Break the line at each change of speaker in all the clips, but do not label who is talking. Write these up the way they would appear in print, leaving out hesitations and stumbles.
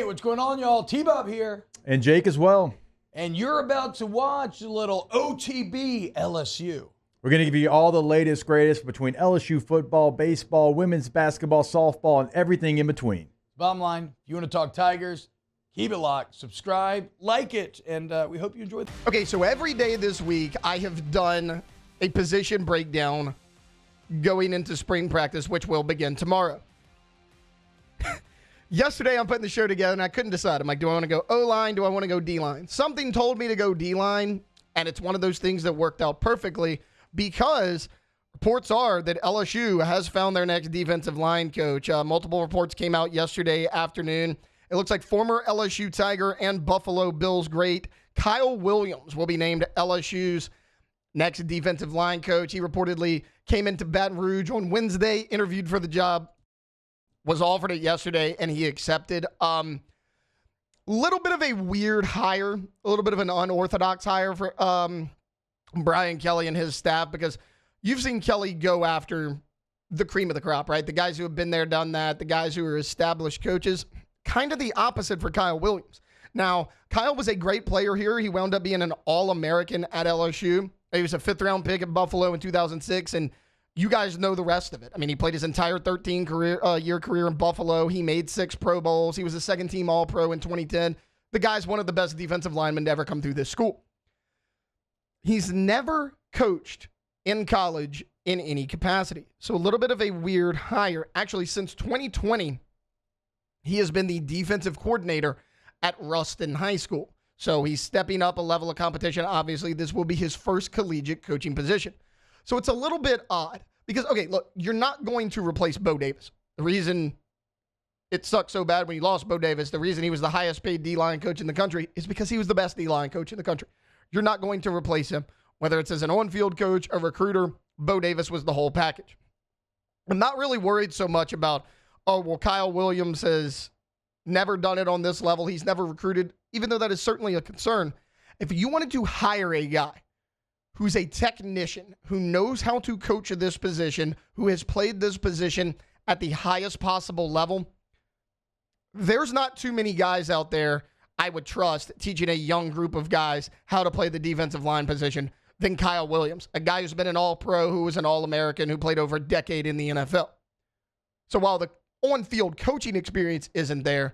what's going on, y'all? T-Bob here.
And Jake as well.
And you're about to watch a little OTB LSU.
We're going to give you all the latest, greatest between LSU football, baseball, women's basketball, softball, and everything in between.
Bottom line, if you want to talk Tigers, keep it locked, subscribe, like it, and we hope you enjoy it.
Okay, so every day this week, I have done a position breakdown going into spring practice, which will begin tomorrow. Yesterday, I'm putting the show together, and I couldn't decide. I'm like, do I want to go O-line? Do I want to go D-line? Something told me to go D-line, and it's one of those things that worked out perfectly because reports are that LSU has found their next defensive line coach. Multiple reports came out yesterday afternoon. It looks like former LSU Tiger and Buffalo Bills great Kyle Williams will be named LSU's next defensive line coach. He reportedly came into Baton Rouge on Wednesday, interviewed for the job, was offered it yesterday, and he accepted. Little bit of a weird hire, a little bit of an unorthodox hire for Brian Kelly and his staff, because you've seen Kelly go after the cream of the crop, right? The guys who have been there, done that, the guys who are established coaches. Kind of the opposite for Kyle Williams. Now, Kyle was a great player here. He wound up being an All-American at LSU. He was a fifth-round pick at Buffalo in 2006, and you guys know the rest of it. I mean, he played his entire 13-year career in Buffalo. He made 6 Pro Bowls. He was a second-team All-Pro in 2010. The guy's one of the best defensive linemen to ever come through this school. He's never coached in college in any capacity. So a little bit of a weird hire. Actually, since 2020, he has been the defensive coordinator at Ruston High School. So he's stepping up a level of competition. Obviously, this will be his first collegiate coaching position. So it's a little bit odd because, okay, look, you're not going to replace Bo Davis. The reason it sucked so bad when you lost Bo Davis, the reason he was the highest paid D-line coach in the country is because he was the best D-line coach in the country. You're not going to replace him, whether it's as an on-field coach or recruiter. Bo Davis was the whole package. I'm not really worried so much about, oh, well, Kyle Williams has never done it on this level. He's never recruited, even though that is certainly a concern. If you wanted to hire a guy who's a technician, who knows how to coach this position, who has played this position at the highest possible level, there's not too many guys out there I would trust teaching a young group of guys how to play the defensive line position than Kyle Williams, a guy who's been an All-Pro, who was an All-American, who played over a decade in the NFL. So while the on-field coaching experience isn't there,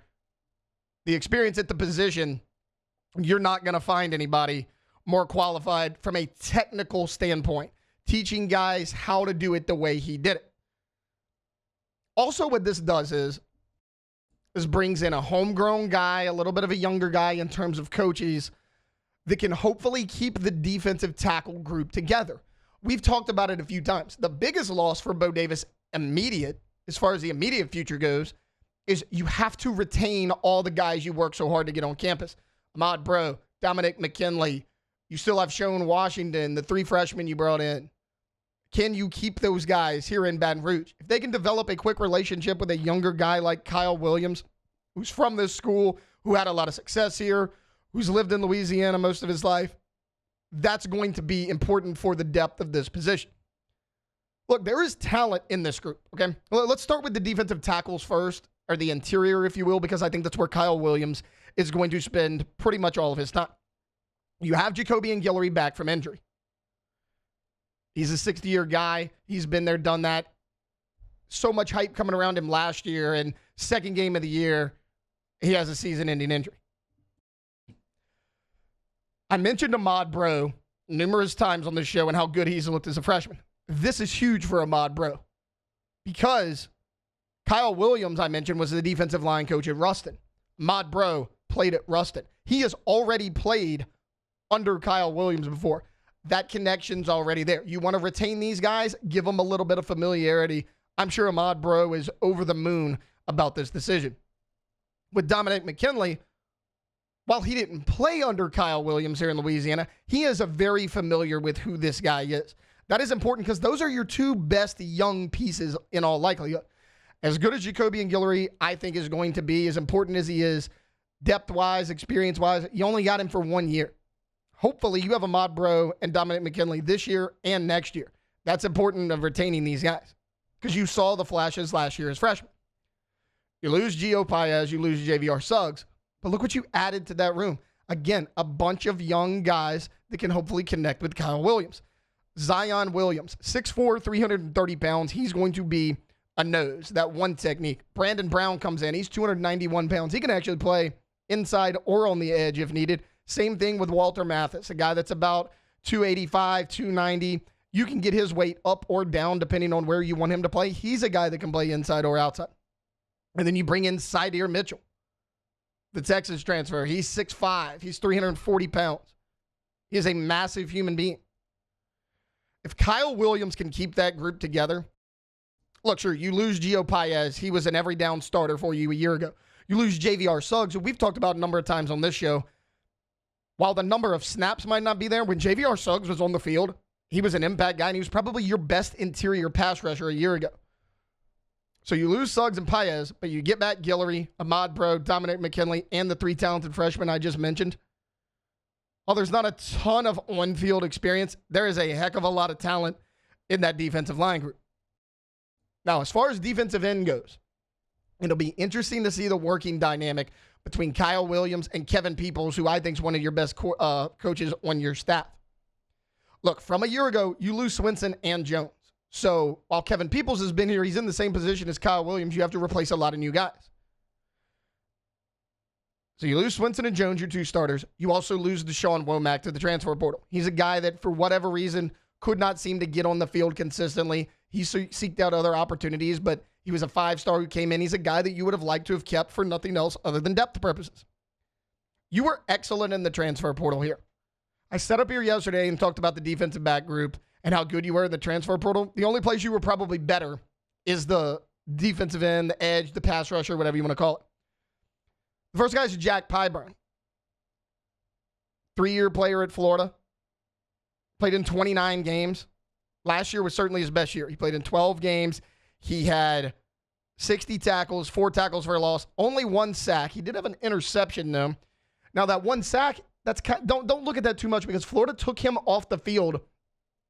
the experience at the position, you're not going to find anybody more qualified from a technical standpoint, teaching guys how to do it the way he did it. Also, what this does is this brings in a homegrown guy, a little bit of a younger guy in terms of coaches that can hopefully keep the defensive tackle group together. We've talked about it a few times. The biggest loss for Bo Davis immediate, as far as the immediate future goes, is you have to retain all the guys you work so hard to get on campus. Ahmad Bro, Dominic McKinley, you still have Sean Washington, the 3 freshmen you brought in. Can you keep those guys here in Baton Rouge? If they can develop a quick relationship with a younger guy like Kyle Williams, who's from this school, who had a lot of success here, who's lived in Louisiana most of his life, that's going to be important for the depth of this position. Look, there is talent in this group, okay? Let's start with the defensive tackles first, or the interior, if you will, because I think that's where Kyle Williams is going to spend pretty much all of his time. You have Jacoby and Guillory back from injury. He's a 60-year guy. He's been there, done that. So much hype coming around him last year, and second game of the year, he has a season-ending injury. I mentioned Ahmad Bro numerous times on this show and how good he's looked as a freshman. This is huge for Ahmad Bro because Kyle Williams, I mentioned, was the defensive line coach at Ruston. Ahmad Bro played at Ruston. He has already played under Kyle Williams before. That connection's already there. You want to retain these guys, give them a little bit of familiarity. I'm sure Ahmad Bro is over the moon about this decision. With Dominic McKinley, while he didn't play under Kyle Williams here in Louisiana, he is very familiar with who this guy is. That is important because those are your 2 best young pieces in all likelihood. As good as Jacoby and Guillory, I think, is going to be, as important as he is, depth-wise, experience-wise, you only got him for 1 year. Hopefully, you have Ahmad Bro and Dominic McKinley this year and next year. That's important of retaining these guys because you saw the flashes last year as freshmen. You lose Gio Paez, you lose JVR Suggs, but look what you added to that room. Again, a bunch of young guys that can hopefully connect with Kyle Williams. Zion Williams, 6'4", 330 pounds. He's going to be a nose, that one technique. Brandon Brown comes in. He's 291 pounds. He can actually play inside or on the edge if needed. Same thing with Walter Mathis, a guy that's about 285, 290. You can get his weight up or down depending on where you want him to play. He's a guy that can play inside or outside. And then you bring in Sydir Mitchell, the Texas transfer. He's 6'5". He's 340 pounds. He is a massive human being. If Kyle Williams can keep that group together, look, sure, you lose Gio Paez. He was an every down starter for you a year ago. You lose JVR Suggs, who we've talked about a number of times on this show. While the number of snaps might not be there, when JVR Suggs was on the field, he was an impact guy, and he was probably your best interior pass rusher a year ago. So you lose Suggs and Paez, but you get back Guillory, Ahmad Bro, Dominic McKinley, and the 3 talented freshmen I just mentioned. While there's not a ton of on-field experience, there is a heck of a lot of talent in that defensive line group. Now, as far as defensive end goes, it'll be interesting to see the working dynamic between Kyle Williams and Kevin Peoples, who I think is one of your best coaches on your staff. Look, from a year ago, you lose Swinson and Jones. So while Kevin Peoples has been here, he's in the same position as Kyle Williams. You have to replace a lot of new guys. So you lose Swinson and Jones, your 2 starters. You also lose Deshaun Womack to the transfer portal. He's a guy that, for whatever reason, could not seem to get on the field consistently. He seeked out other opportunities, but he was a 5-star who came in. He's a guy that you would have liked to have kept for nothing else other than depth purposes. You were excellent in the transfer portal here. I sat up here yesterday and talked about the defensive back group and how good you were in the transfer portal. The only place you were probably better is the defensive end, the edge, the pass rusher, whatever you want to call it. The first guy is Jack Pyburn. 3-year player at Florida. Played in 29 games. Last year was certainly his best year. He played in 12 games. He had 60 tackles, 4 tackles for a loss, only 1 sack. He did have an interception, though. Now, that 1 sack, don't look at that too much because Florida took him off the field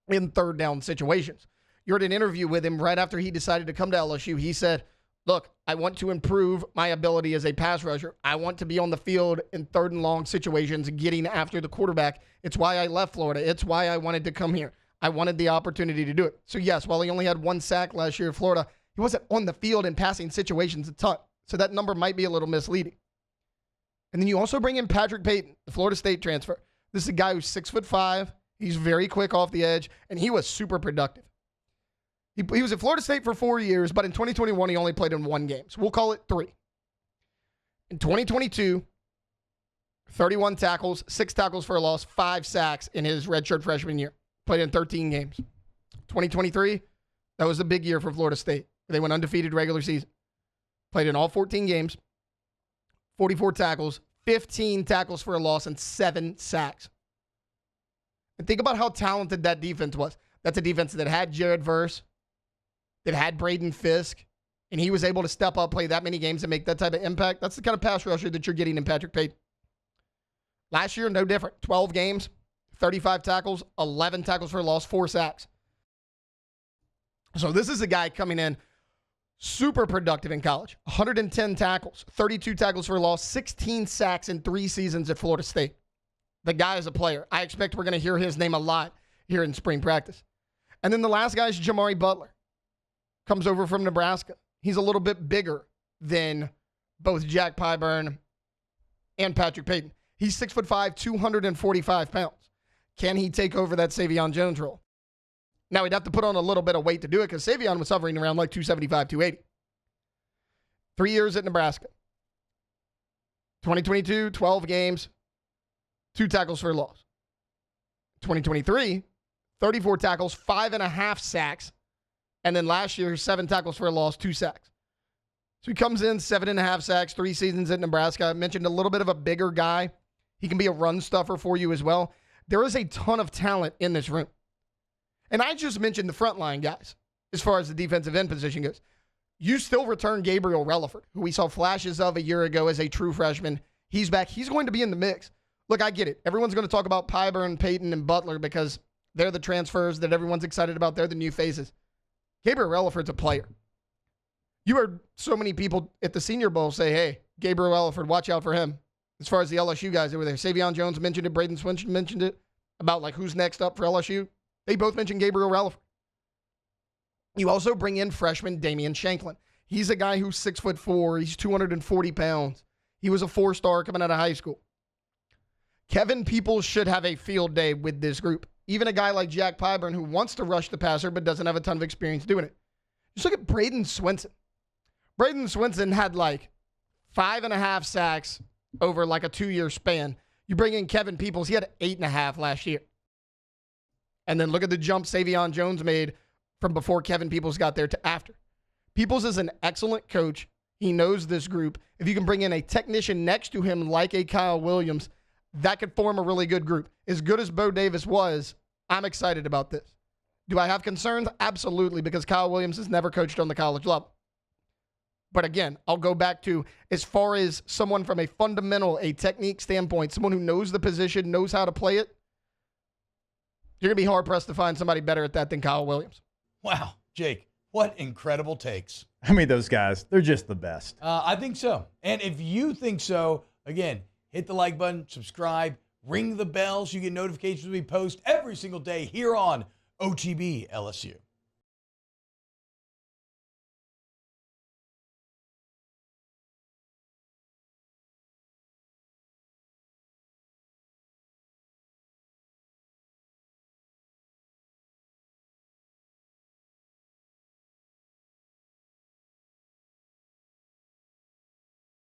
in 3rd down situations. You heard an interview with him right after he decided to come to LSU. He said, look, I want to improve my ability as a pass rusher. I want to be on the field in 3rd and long situations, getting after the quarterback. It's why I left Florida. It's why I wanted to come here. I wanted the opportunity to do it. So yes, while he only had 1 sack last year at Florida, he wasn't on the field in passing situations a ton. So that number might be a little misleading. And then you also bring in Patrick Payton, the Florida State transfer. This is a guy who's 6'5". He's very quick off the edge, and he was super productive. He was at Florida State for 4 years, but in 2021, he only played in 1 game. So we'll call it 3. In 2022, 31 tackles, 6 tackles for a loss, 5 sacks in his redshirt freshman year. Played in 13 games. 2023, that was a big year for Florida State. They went undefeated regular season. Played in all 14 games, 44 tackles, 15 tackles for a loss, and 7 sacks. And think about how talented that defense was. That's a defense that had Jared Verse, that had Braden Fisk, and he was able to step up, play that many games, and make that type of impact. That's the kind of pass rusher that you're getting in Patrick Payton. Last year, no different. 12 games, 35 tackles, 11 tackles for a loss, 4 sacks. So this is a guy coming in super productive in college. 110 tackles, 32 tackles for a loss, 16 sacks in 3 seasons at Florida State. The guy is a player. I expect we're going to hear his name a lot here in spring practice. And then the last guy is Jamari Butler. Comes over from Nebraska. He's a little bit bigger than both Jack Pyburn and Patrick Payton. He's 6'5", 245 pounds. Can he take over that Savion Jones role? Now, he'd have to put on a little bit of weight to do it because Savion was hovering around like 275, 280. 3 years at Nebraska. 2022, 12 games, 2 tackles for a loss. 2023, 34 tackles, 5.5 sacks. And then last year, 7 tackles for a loss, 2 sacks. So he comes in, 7.5 sacks, 3 seasons at Nebraska. I mentioned a little bit of a bigger guy. He can be a run stuffer for you as well. There is a ton of talent in this room. And I just mentioned the frontline guys as far as the defensive end position goes. You still return Gabriel Relaford, who we saw flashes of a year ago as a true freshman. He's back. He's going to be in the mix. Look, I get it. Everyone's going to talk about Pyburn, Payton, and Butler because they're the transfers that everyone's excited about. They're the new faces. Gabriel Relaford's a player. You heard so many people at the Senior Bowl say, hey, Gabriel Elliford, watch out for him. As far as the LSU guys that were there. Savion Jones mentioned it. Braden Swinton mentioned it about like who's next up for LSU. They both mentioned Gabriel Elliford. You also bring in freshman Damian Shanklin. He's a guy who's 6'4". He's 240 pounds. He was a 4-star coming out of high school. Kevin Peoples should have a field day with this group. Even a guy like Jack Pyburn who wants to rush the passer but doesn't have a ton of experience doing it. Just look at Braden Swinton. Braden Swinton had like 5.5 sacks over like a 2-year span. You bring in Kevin Peoples, he had 8.5 last year. And then look at the jump Savion Jones made from before Kevin Peoples got there to after. Peoples is an excellent coach. He knows this group. If you can bring in a technician next to him like a Kyle Williams, that could form a really good group. As good as Bo Davis was, I'm excited about this. Do I have concerns? Absolutely, because Kyle Williams has never coached on the college level. But again, I'll go back to as far as someone from a fundamental, a technique standpoint, someone who knows the position, knows how to play it, you're going to be hard-pressed to find somebody better at that than Kyle Williams.
Wow, Jake, what incredible takes.
I mean, those guys, they're just the best.
I think so. And if you think so, again, hit the like button, subscribe, ring the bell so you get notifications when we post every single day here on OTB LSU.